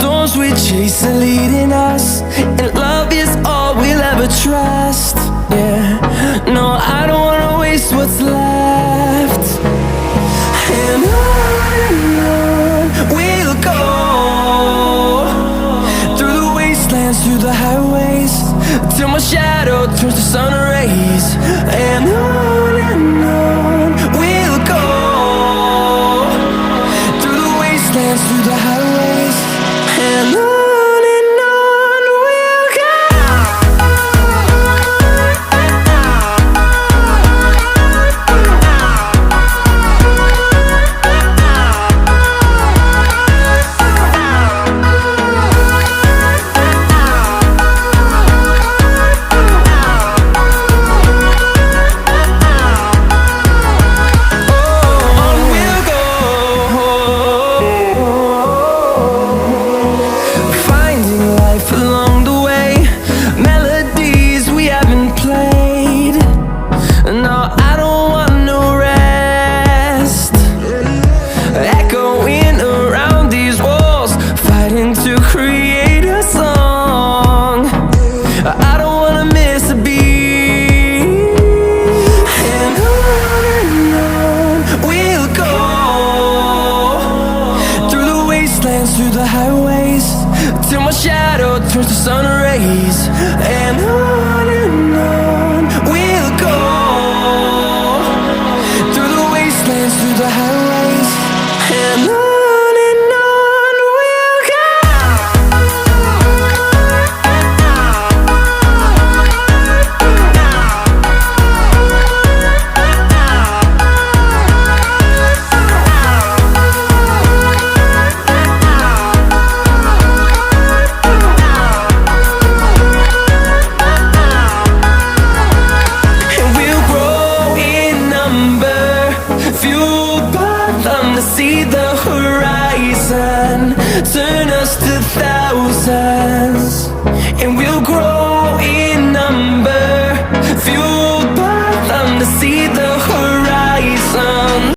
storms we chase are leading us, and love is all we'll ever trust. Yeah, no, I don't wanna waste what's left. And on we'll go, through the wastelands, through the highways, till my shadow turns to sun rays. And on we'll go, through the wastelands, through the highways, and on. To create a song, I don't wanna miss a beat. And on we'll go, through the wastelands, through the highways, till my shadow turns to sun rays. And on we'll go, through the wastelands, through the highways, and on. See the horizon turn us to thousands, and we'll grow